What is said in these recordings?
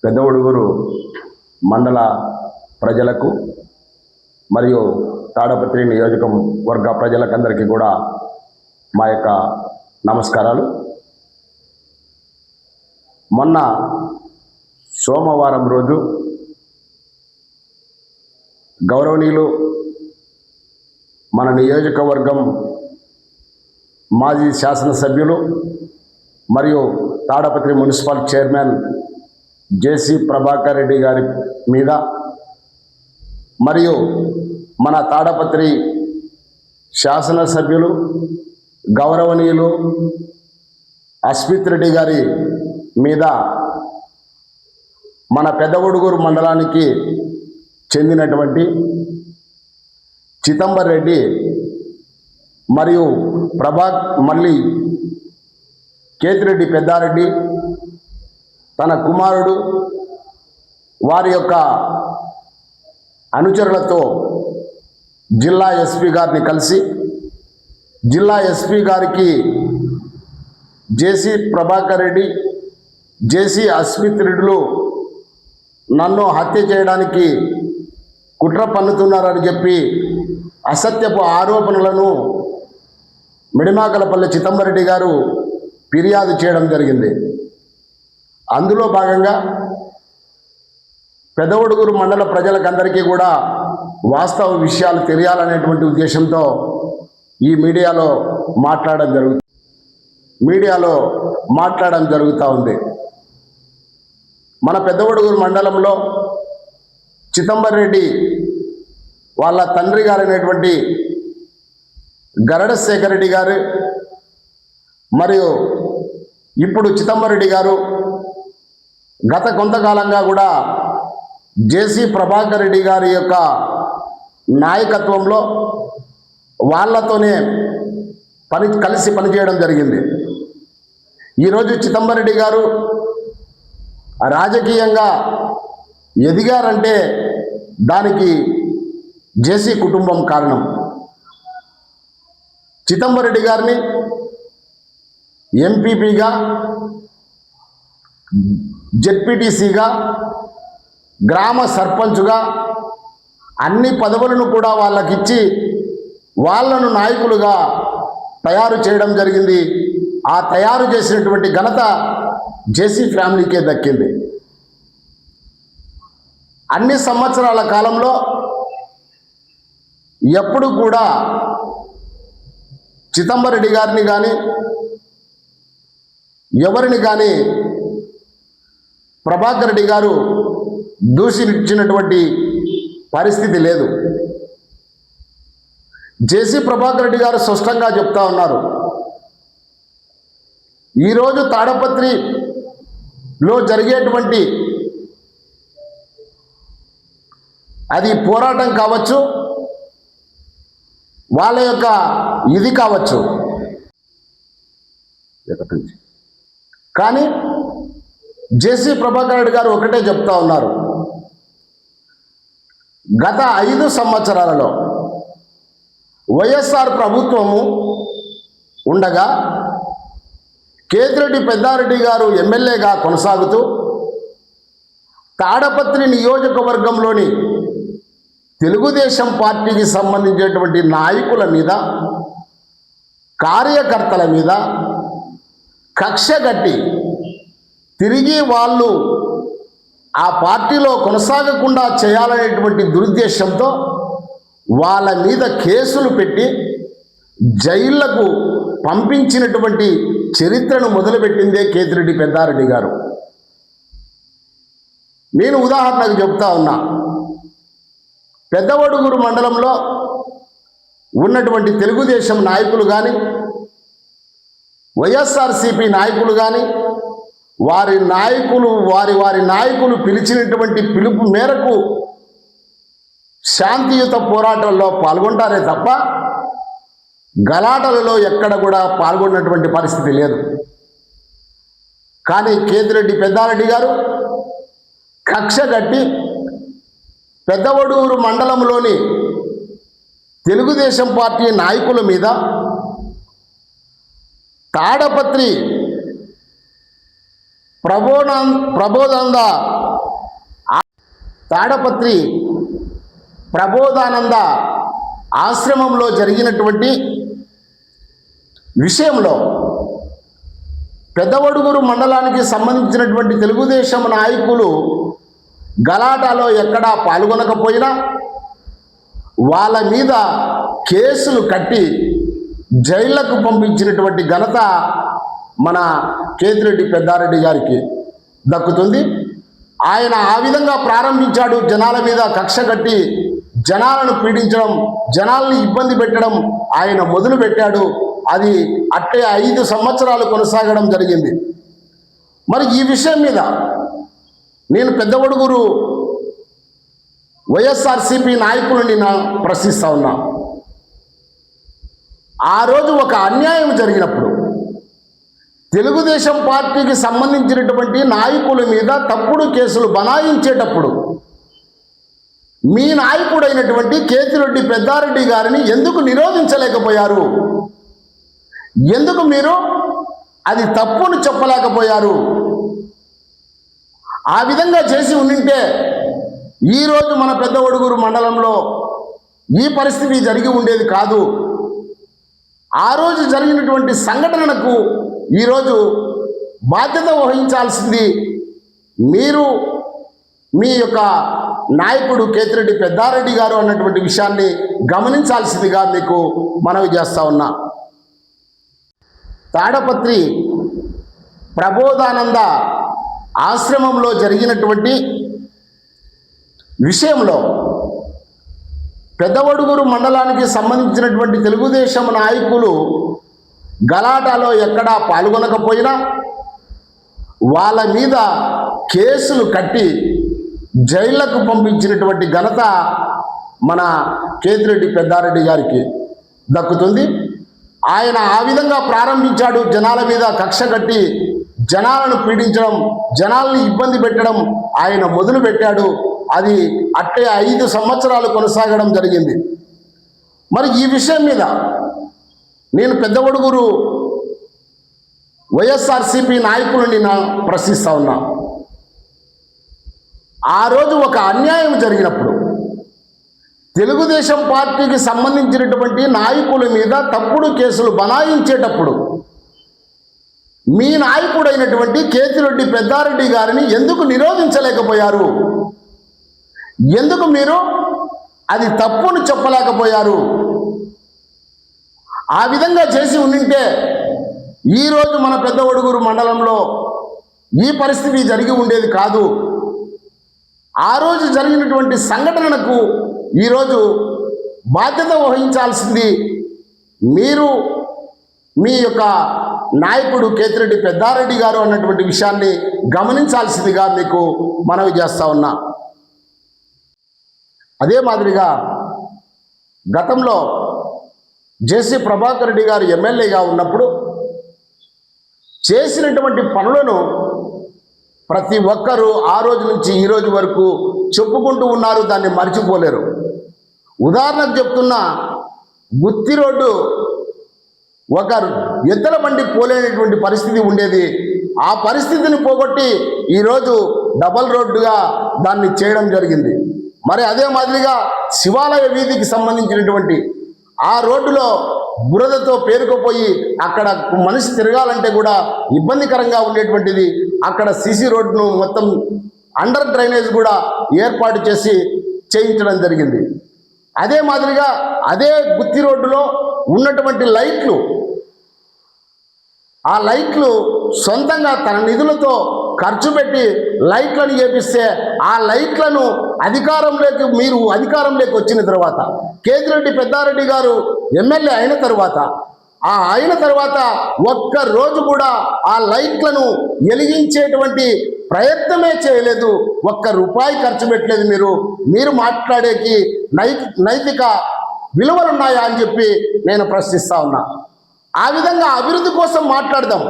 పెద్దవడుగురు మండల ప్రజలకు మరియు తాడపత్రి నియోజకవర్గ ప్రజలకందరికీ కూడా మా యొక్క నమస్కారాలు. మొన్న సోమవారం రోజు గౌరవనీయులు మన నియోజకవర్గం మాజీ శాసనసభ్యులు మరియు తాడపత్రి మున్సిపల్ చైర్మన్ జేసీ ప్రభాకర్ రెడ్డి గారి మీద మరియు మన తాడపత్రి శాసనసభ్యులు గౌరవనీయులు అస్మిత్ రెడ్డి గారి మీద మన పెద్దవడుగురు మండలానికి చెందినటువంటి చిదంబర్ రెడ్డి మరియు మళ్ళీ కేతిరెడ్డి పెద్దారెడ్డి తన కుమారుడు వారి యొక్క అనుచరులతో జిల్లా ఎస్పీ గారిని కలిసి జిల్లా ఎస్పీ గారికి జేసీ ప్రభాకర్ రెడ్డి జేసీ అస్మిత్ రెడ్డిలు నన్ను హత్య చేయడానికి కుట్ర పన్నుతున్నారని చెప్పి అసత్యపు ఆరోపణలను మిడిమాకలపల్లి చిదంబర్ రెడ్డి గారు ఫిర్యాదు చేయడం జరిగింది. అందులో భాగంగా పెద్దవడుగురు మండల ప్రజలకందరికీ కూడా వాస్తవ విషయాలు తెలియాలనేటువంటి ఉద్దేశంతో ఈ మీడియాలో మాట్లాడడం జరుగుతూ ఉంది. మన పెద్దవడుగురు మండలంలో చిదంబర్ రెడ్డి వాళ్ళ తండ్రి గారైనటువంటి గరడ శేఖర్ రెడ్డి గారు మరియు ఇప్పుడు చిదంబర్ రెడ్డి గారు గత కొంతకాలంగా కూడా జేసీ ప్రభాకర్ రెడ్డి గారి యొక్క నాయకత్వంలో వాళ్ళతోనే కలిసి పనిచేయడం జరిగింది. ఈరోజు చిదంబర్ రెడ్డి గారు రాజకీయంగా ఎదిగారంటే దానికి జేసీ కుటుంబం కారణం. చిదంబర్ రెడ్డి గారిని ఎంపీపీగా, జెడ్పీటీసీగా, గ్రామ సర్పంచ్గా అన్ని పదవులను కూడా వాళ్ళకిచ్చి వాళ్ళను నాయకులుగా తయారు చేయడం జరిగింది. ఆ తయారు చేసినటువంటి ఘనత జేసీ ఫ్యామిలీకే దక్కింది. అన్ని సంవత్సరాల కాలంలో ఎప్పుడు కూడా చిదంబర్ రెడ్డి గారిని కానీ ఎవరిని కానీ ప్రభాకర్ రెడ్డి గారు దూషించినటువంటి పరిస్థితి లేదు. జేసీ ప్రభాకర్ రెడ్డి గారు స్పష్టంగా చెప్తా ఉన్నారు, ఈరోజు తాడపత్రిలో జరిగేటువంటి అది పోరాటం కావచ్చు, వాళ్ళ యొక్క ఇది కావచ్చు, కానీ జేసీ ప్రభాకర్ రెడ్డి గారు ఒకటే చెప్తా ఉన్నారు, గత 5 సంవత్సరాలలో వైఎస్ఆర్ ప్రభుత్వము ఉండగా కేతిరెడ్డి పెద్దారెడ్డి గారు ఎమ్మెల్యేగా కొనసాగుతూ తాడపత్రి నియోజకవర్గంలోని తెలుగుదేశం పార్టీకి సంబంధించినటువంటి నాయకుల మీద, కార్యకర్తల మీద కక్ష కట్టి తిరిగి వాళ్ళు ఆ పార్టీలో కొనసాగకుండా చేయాలనేటువంటి దురుద్దేశంతో వాళ్ళ మీద కేసులు పెట్టి జైళ్లకు పంపించినటువంటి చరిత్రను మొదలుపెట్టిందే కేతిరెడ్డి పెద్దారెడ్డి గారు. నేను ఉదాహరణకు చెప్తా ఉన్నా, పెద్దవడుగురు మండలంలో ఉన్నటువంటి తెలుగుదేశం నాయకులు కానీ, వైఎస్ఆర్సీపీ నాయకులు కానీ వారి నాయకులు పిలిచినటువంటి పిలుపు మేరకు శాంతియుత పోరాటంలో పాల్గొంటారే తప్ప గలాటలలో ఎక్కడ కూడా పాల్గొన్నటువంటి పరిస్థితి లేదు. కానీ కేతిరెడ్డి పెద్దారెడ్డి గారు కక్ష కట్టి పెద్దవడుగురు మండలంలోని తెలుగుదేశం పార్టీ నాయకుల మీద తాడపత్రి ప్రబోధానంద తాడపత్రి ప్రబోధానంద ఆశ్రమంలో జరిగినటువంటి విషయంలో పెద్దవడుగురు మండలానికి సంబంధించినటువంటి తెలుగుదేశం నాయకులు గలాటాలో ఎక్కడా పాల్గొనకపోయినా వాళ్ళ మీద కేసులు కట్టి జైళ్లకు పంపించినటువంటి ఘనత మన కేతిరెడ్డి పెద్దారెడ్డి గారికి దక్కుతుంది. ఆయన ఆ విధంగా ప్రారంభించాడు. జనాల మీద కక్ష కట్టి జనాలను పీడించడం, జనాల్ని ఇబ్బంది పెట్టడం ఆయన మొదలు పెట్టాడు. అది అట్టే 5 సంవత్సరాలు కొనసాగడం జరిగింది. మరి ఈ విషయం మీద నేను పెద్దవడుగురు వైఎస్ఆర్సీపీ నాయకులని ప్రశ్నిస్తా ఉన్నా. ఆ రోజు ఒక అన్యాయం జరిగినప్పుడు తెలుగుదేశం పార్టీకి సంబంధించినటువంటి నాయకుల మీద తప్పుడు కేసులు బనాయించేటప్పుడు మీ నాయకుడైనటువంటి కేతిరెడ్డి పెద్దారెడ్డి గారిని ఎందుకు నిరోధించలేకపోయారు? ఎందుకు మీరు అది తప్పును చెప్పలేకపోయారు? ఆ విధంగా చేసి ఉండింటే ఈరోజు మన పెద్దవడుగురు మండలంలో ఈ పరిస్థితి జరిగి ఉండేది కాదు. ఆ రోజు జరిగినటువంటి సంఘటనకు ఈరోజు బాధ్యత వహించాల్సింది మీరు, మీ యొక్క నాయకుడు కేతిరెడ్డి పెద్దారెడ్డి గారు అన్నటువంటి విషయాన్ని గమనించాల్సిందిగా మీకు మనవి చేస్తా ఉన్నా. తాడపత్రి ప్రబోధానంద ఆశ్రమంలో జరిగినటువంటి విషయంలో పెద్దవడుగురు మండలానికి సంబంధించినటువంటి తెలుగుదేశం నాయకులు గలాటాలో ఎక్కడా పాల్గొనకపోయినా వాళ్ళ మీద కేసులు కట్టి జైళ్లకు పంపించినటువంటి ఘనత మన కేతిరెడ్డి పెద్దారెడ్డి గారికి దక్కుతుంది. ఆయన ఆ విధంగా ప్రారంభించాడు. జనాల మీద కక్ష కట్టి జనాలను పీడించడం, జనాల్ని ఇబ్బంది పెట్టడం ఆయన మొదలు పెట్టాడు. అది అట్టే 5 సంవత్సరాలు కొనసాగడం జరిగింది. మరి ఈ విషయం మీద నేను పెద్దవడుగురు వైఎస్ఆర్సీపీ నాయకులని ప్రశ్నిస్తా ఉన్నా. ఆ రోజు ఒక అన్యాయం జరిగినప్పుడు తెలుగుదేశం పార్టీకి సంబంధించినటువంటి నాయకుల మీద తప్పుడు కేసులు బనాయించేటప్పుడు మీ నాయకుడైనటువంటి కేతిరెడ్డి పెద్దారెడ్డి గారిని ఎందుకు నిరోధించలేకపోయారు? ఎందుకు మీరు అది తప్పును చెప్పలేకపోయారు? ఆ విధంగా చేసి ఉండింటే ఈరోజు మన పెద్దవడుగురు మండలంలో ఈ పరిస్థితి జరిగి ఉండేది కాదు. ఆ రోజు జరిగినటువంటి సంఘటనకు ఈరోజు బాధ్యత వహించాల్సింది మీరు, మీ యొక్క నాయకుడు కేతిరెడ్డి పెద్దారెడ్డి గారు అన్నటువంటి విషయాన్ని గమనించాల్సిందిగా మీకు మనవి చేస్తా ఉన్నా. అదే మాదిరిగా గతంలో జేసీ ప్రభాకర్ రెడ్డి గారు ఎమ్మెల్యేగా ఉన్నప్పుడు చేసినటువంటి పనులను ప్రతి ఒక్కరూ ఆ రోజు నుంచి ఈ రోజు వరకు చెప్పుకుంటూ ఉన్నారు. దాన్ని మర్చిపోలేరు. ఉదాహరణకు చెప్తున్నా, గుత్తి రోడ్డు ఒక ఎద్దుల బండి పోలేనటువంటి పరిస్థితి ఉండేది. ఆ పరిస్థితిని పోగొట్టి ఈరోజు డబల్ రోడ్డుగా దాన్ని చేయడం జరిగింది. మరి అదే మాదిరిగా శివాలయ వీధికి సంబంధించినటువంటి ఆ రోడ్డులో బురదతో పేరుకుపోయి అక్కడ మనిషి తిరగాలంటే కూడా ఇబ్బందికరంగా ఉండేటువంటిది. అక్కడ సీసీ రోడ్డును మొత్తం అండర్ డ్రైనేజ్ కూడా ఏర్పాటు చేసి చేయించడం జరిగింది. అదే మాదిరిగా అదే గుత్తి రోడ్డులో ఉన్నటువంటి లైట్లు, ఆ లైట్లు సొంతంగా తన నిధులతో ఖర్చు పెట్టి లైట్లను చేపిస్తే ఆ లైట్లను మీరు అధికారంలోకి వచ్చిన తర్వాత కేతిరెడ్డి పెద్దారెడ్డి గారు ఎమ్మెల్యే అయిన తర్వాత ఒక్క రోజు కూడా ఆ లైట్లను వెలిగించేటువంటి ప్రయత్నమే చేయలేదు. ఒక్క రూపాయి ఖర్చు పెట్టలేదు. మీరు మాట్లాడేకి నైతిక విలువలున్నాయా అని చెప్పి నేను ప్రశ్నిస్తా ఉన్నా. ఆ విధంగా అభివృద్ధి కోసం మాట్లాడదాం.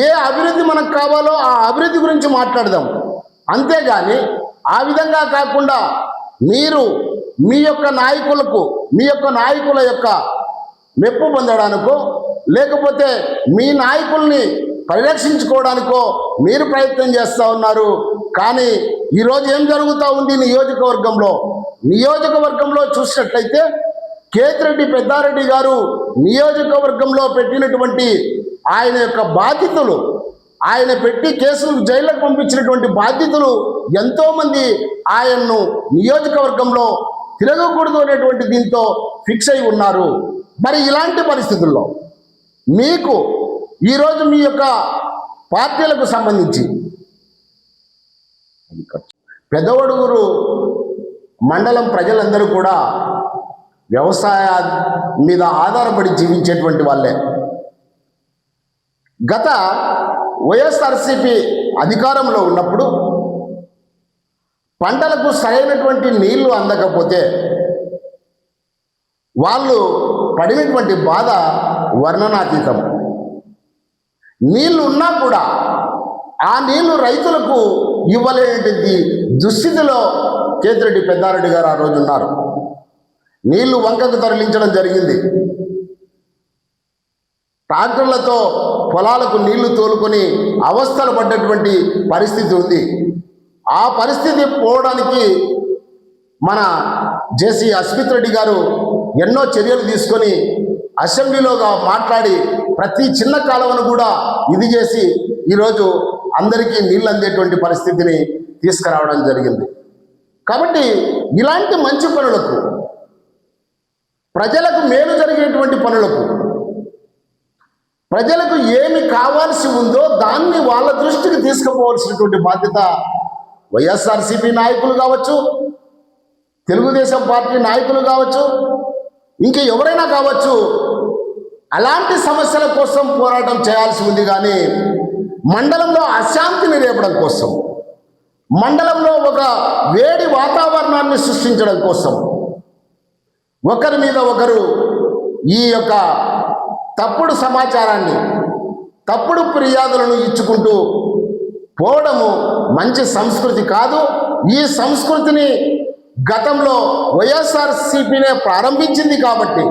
ఏ అభివృద్ధి మనకు కావాలో ఆ అభివృద్ధి గురించి మాట్లాడదాం. అంతేగాని ఆ విధంగా కాకుండా మీరు మీ యొక్క నాయకుల యొక్క మెప్పు పొందడానికో లేకపోతే మీ నాయకుల్ని పరిరక్షించుకోవడానికో మీరు ప్రయత్నం చేస్తూ ఉన్నారు. కానీ ఈరోజు ఏం జరుగుతూ ఉంది నియోజకవర్గంలో చూసినట్లయితే కేతిరెడ్డి పెద్దారెడ్డి గారు నియోజకవర్గంలో పెట్టినటువంటి ఆయన యొక్క బాధ్యతలు, ఆయన పెట్టి కేసులు జైళ్ళకు పంపించినటువంటి బాధ్యతలు ఎంతోమంది ఆయన్ను నియోజకవర్గంలో తిరగకూడదు అనేటువంటి దీంతో ఫిక్స్ అయి ఉన్నారు. మరి ఇలాంటి పరిస్థితుల్లో మీకు ఈరోజు మీ యొక్క పార్టీలకు సంబంధించి పెదవడుగురు మండలం ప్రజలందరూ కూడా వ్యవసాయ మీద ఆధారపడి జీవించేటువంటి వాళ్ళే. గత వైఎస్ఆర్సీపీ అధికారంలో ఉన్నప్పుడు పంటలకు సరైనటువంటి నీళ్లు అందకపోతే వాళ్ళు పడినటువంటి బాధ వర్ణనాతీతం. నీళ్లు ఉన్నా కూడా ఆ నీళ్లు రైతులకు ఇవ్వలేనటువంటి దుస్థితిలో కేతిరెడ్డి పెద్దారెడ్డి గారు ఆ రోజు ఉన్నారు. నీళ్లు వంకకు తరలించడం జరిగింది. ట్రాక్టర్లతో పొలాలకు నీళ్లు తోలుకొని అవస్థలు పడ్డటువంటి పరిస్థితి ఉంది. ఆ పరిస్థితి పోవడానికి మన జేసీ అస్మిత్ రెడ్డి గారు ఎన్నో చర్యలు తీసుకొని అసెంబ్లీలోగా మాట్లాడి ప్రతి చిన్న కాలువను కూడా ఇది చేసి ఈరోజు అందరికీ నీళ్ళు అందేటువంటి పరిస్థితిని తీసుకురావడం జరిగింది. కాబట్టి ఇలాంటి మంచి పనులకు, ప్రజలకు మేలు జరిగేటువంటి పనులకు, ప్రజలకు ఏమి కావాల్సి ఉందో దాన్ని వాళ్ళ దృష్టికి తీసుకుపోవాల్సినటువంటి బాధ్యత వైఎస్ఆర్సీపీ నాయకులు కావచ్చు, తెలుగుదేశం పార్టీ నాయకులు కావచ్చు, ఇంకా ఎవరైనా కావచ్చు, అలాంటి సమస్యల కోసం పోరాటం చేయాల్సి ఉంది. కానీ మండలంలో అశాంతిని రేపడం కోసం, మండలంలో ఒక వేడి వాతావరణాన్ని సృష్టించడం కోసం, ఒకరి మీద ఒకరు ఈ యొక్క తప్పుడు సమాచారాన్ని, తప్పుడు ఫిర్యాదులను ఇచ్చుకుంటూ పోవడము మంచి సంస్కృతి కాదు. ఈ సంస్కృతిని గతంలో వైఎస్ఆర్సీపీనే ప్రారంభించింది కాబట్టి,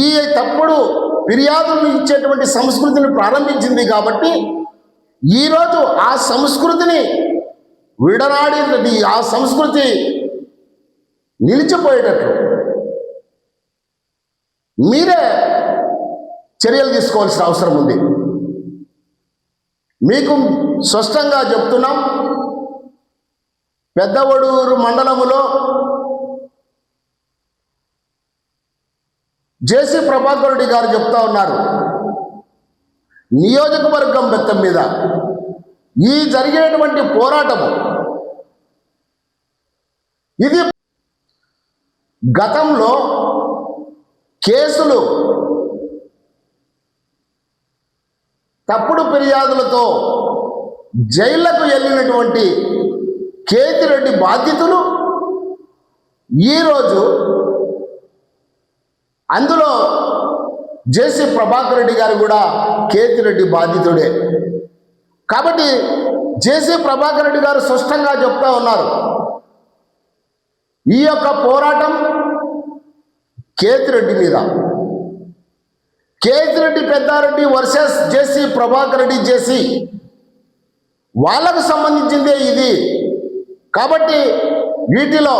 ఈ తప్పుడు ఫిర్యాదులను ఇచ్చేటువంటి సంస్కృతిని ప్రారంభించింది కాబట్టి ఈరోజు ఆ సంస్కృతిని విడనాడి ఆ సంస్కృతి నిలిచిపోయేటట్లు మీరే చర్యలు తీసుకోవాల్సిన అవసరం ఉంది. మీకు స్పష్టంగా చెప్తున్నాం, పెద్దవడూరు మండలములో జేసీ ప్రభాకర్ రెడ్డి గారు చెప్తా ఉన్నారు, నియోజకవర్గం మొత్తం మీద ఈ జరిగేటువంటి పోరాటము ఇది గతంలో కేసులు, తప్పుడు ఫిర్యాదులతో జైళ్లకు వెళ్ళినటువంటి కేతిరెడ్డి బాధితులు ఈరోజు అందులో జేసీ ప్రభాకర్ రెడ్డి గారు కూడా కేతిరెడ్డి బాధితుడే. కాబట్టి జేసీ ప్రభాకర్ రెడ్డి గారు స్పష్టంగా చెప్తా ఉన్నారు, ఈ యొక్క పోరాటం కేతిరెడ్డి మీద, కేతిరెడ్డి పెద్దారెడ్డి వర్సెస్ జేసీ ప్రభాకర్ రెడ్డి జేసీ వాళ్ళకు సంబంధించిందే ఇది. కాబట్టి వీటిలో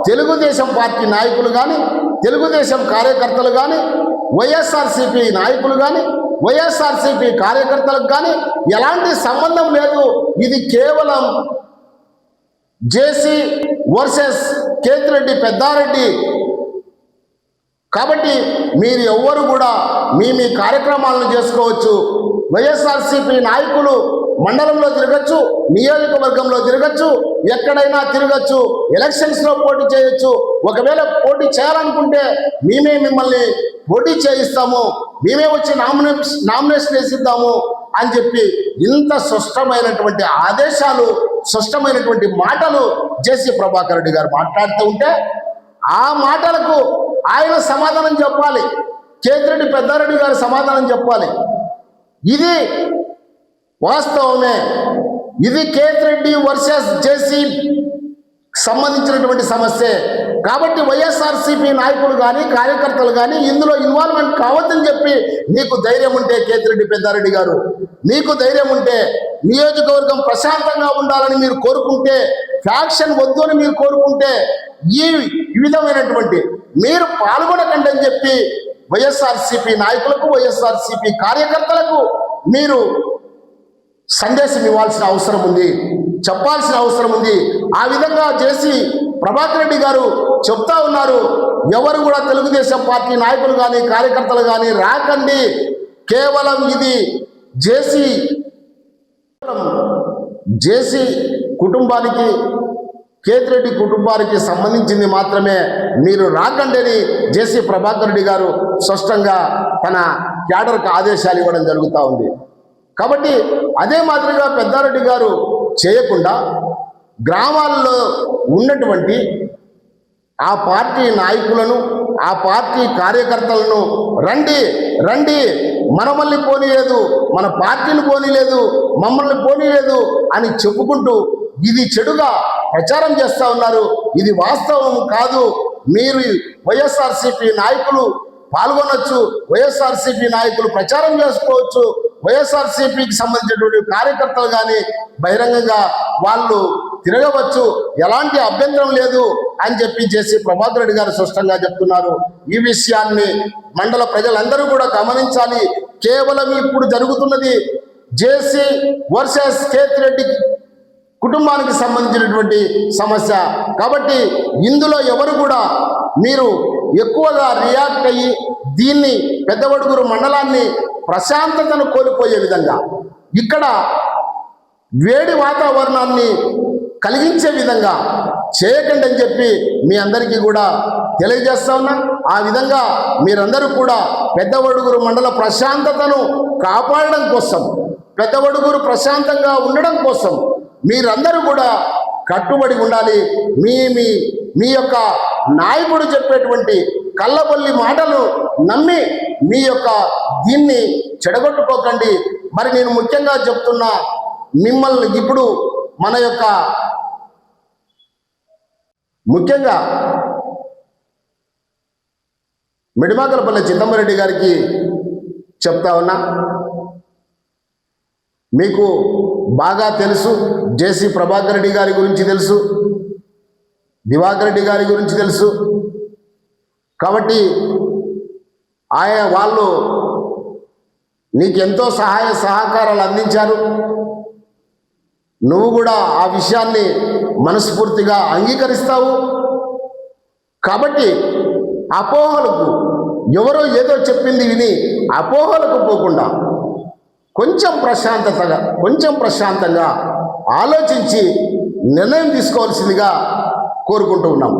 తెలుగుదేశం పార్టీ నాయకులు కానీ, తెలుగుదేశం కార్యకర్తలు కానీ, వైఎస్ఆర్సీపీ నాయకులు కానీ, వైఎస్ఆర్సీపీ కార్యకర్తలకు కానీ ఎలాంటి సంబంధం లేదు. ఇది కేవలం జేసీ వర్సెస్ కేతిరెడ్డి పెద్దారెడ్డి. కాబట్టి మీరు ఎవ్వరు కూడా మీ కార్యక్రమాలను చేసుకోవచ్చు. వైఎస్ఆర్సీపీ నాయకులు మండలంలో తిరగచ్చు, నియోజకవర్గంలో తిరగచ్చు, ఎక్కడైనా తిరగచ్చు, ఎలక్షన్స్లో పోటీ చేయొచ్చు. ఒకవేళ పోటీ చేయాలనుకుంటే మేమే మిమ్మల్ని పోటీ చేయిస్తాము, మేమే వచ్చి నామినేషన్ వేసిద్దాము అని చెప్పి ఇంత స్పష్టమైనటువంటి ఆదేశాలు, స్పష్టమైనటువంటి మాటలు జేసీ ప్రభాకర్ రెడ్డి గారు మాట్లాడుతూ ఉంటే ఆ మాటలకు ఆయన సమాధానం చెప్పాలి, కేతిరెడ్డి పెద్దారెడ్డి గారు సమాధానం చెప్పాలి. ఇది వాస్తవమే, ఇది కేతిరెడ్డి వర్సెస్ జేసీ సంబంధించినటువంటి సమస్యే. కాబట్టి వైఎస్ఆర్సీపీ నాయకులు కానీ కార్యకర్తలు కానీ ఇందులో ఇన్వాల్వ్మెంట్ కావద్దని చెప్పి నీకు ధైర్యం ఉంటే, కేతిరెడ్డి పెద్దారెడ్డి గారు, నీకు ధైర్యం ఉంటే, నియోజకవర్గం ప్రశాంతంగా ఉండాలని మీరు కోరుకుంటే, ఫ్యాక్షన్ వద్దు అని మీరు కోరుకుంటే, ఈ విధమైనటువంటి మీరు పాల్గొనకండి అని చెప్పి వైఎస్ఆర్సీపీ నాయకులకు, వైఎస్ఆర్సీపీ కార్యకర్తలకు మీరు సందేశం ఇవ్వాల్సిన అవసరం ఉంది, చెప్పాల్సిన అవసరం ఉంది. ఆ విధంగా చేసి ప్రభాకర్ రెడ్డి గారు చెప్తా ఉన్నారు, ఎవరు కూడా తెలుగుదేశం పార్టీ నాయకులు కానీ కార్యకర్తలు కానీ రాకండి, కేవలం ఇది జేసీ కుటుంబానికి, కేతిరెడ్డి కుటుంబానికి సంబంధించింది మాత్రమే, మీరు రాకండి అని జేసీ ప్రభాకర్ రెడ్డి గారు స్పష్టంగా తన క్యాడర్కు ఆదేశాలు ఇవ్వడం జరుగుతూ ఉంది. కాబట్టి అదే మాదిరిగా పెద్దారెడ్డి గారు చేయకుండా గ్రామాల్లో ఉన్నటువంటి ఆ పార్టీ నాయకులను, ఆ పార్టీ కార్యకర్తలను రండి రండి, మనమల్ని పోనీలేదు, మన పార్టీని పోనీలేదు, మమ్మల్ని పోనీలేదు అని చెప్పుకుంటూ ఇది చెడుగా ప్రచారం చేస్తూ ఉన్నారు. ఇది వాస్తవం కాదు. మీరు వైఎస్ఆర్సీపీ నాయకులు పాల్గొనొచ్చు, వైఎస్ఆర్సీపీ నాయకులు ప్రచారం చేసుకోవచ్చు, వైఎస్ఆర్సీపీకి సంబంధించినటువంటి కార్యకర్తలు కానీ బహిరంగంగా వాళ్ళు తిరగవచ్చు, ఎలాంటి అభ్యంతరం లేదు అని చెప్పి జేసీ ప్రభాకర్ రెడ్డి గారు స్పష్టంగా చెప్తున్నారు. ఈ విషయాన్ని మండల ప్రజలందరూ కూడా గమనించాలి. కేవలం ఇప్పుడు జరుగుతున్నది జేసీ వర్సెస్ కేతిరెడ్డి కుటుంబానికి సంబంధించినటువంటి సమస్య. కాబట్టి ఇందులో ఎవరు కూడా మీరు ఎక్కువగా రియాక్ట్ అయ్యి దీన్ని పెద్దవడుగురు మండలాన్ని ప్రశాంతతను కోల్పోయే విధంగా, ఇక్కడ వేడి వాతావరణాన్ని కలిగించే విధంగా చేయకండి అని చెప్పి మీ అందరికీ కూడా తెలియజేస్తా ఉన్నా. ఆ విధంగా మీరందరూ కూడా పెద్దవడుగురు మండల ప్రశాంతతను కాపాడడం కోసం, పెద్దవడుగురు ప్రశాంతంగా ఉండడం కోసం మీరందరూ కూడా కట్టుబడి ఉండాలి. మీ యొక్క నాయకుడు చెప్పేటువంటి కళ్ళబొల్లి మాటలు నమ్మి మీ యొక్క దీన్ని చెడగొట్టుకోకండి. మరి నేను ముఖ్యంగా చెప్తున్నా, మిమ్మల్ని ఇప్పుడు మన యొక్క ముఖ్యంగా మిడిమాకలపల్లి చిదంబరెడ్డి గారికి చెప్తా ఉన్నా, మీకు బాగా తెలుసు, జేసీ ప్రభాకర్ రెడ్డి గారి గురించి తెలుసు, దివాకర్ రెడ్డి గారి గురించి తెలుసు. కాబట్టి వాళ్ళు నీకెంతో సహాయ సహకారాలు అందించారు. నువ్వు కూడా ఆ విషయాన్ని మనస్ఫూర్తిగా అంగీకరిస్తావు. కాబట్టి అపోహలకు, ఎవరో ఏదో చెప్పింది విని అపోహలకు పోకుండా కొంచెం ప్రశాంతంగా ఆలోచించి నిర్ణయం తీసుకోవాల్సిందిగా కోరుకుంటూ ఉన్నాము.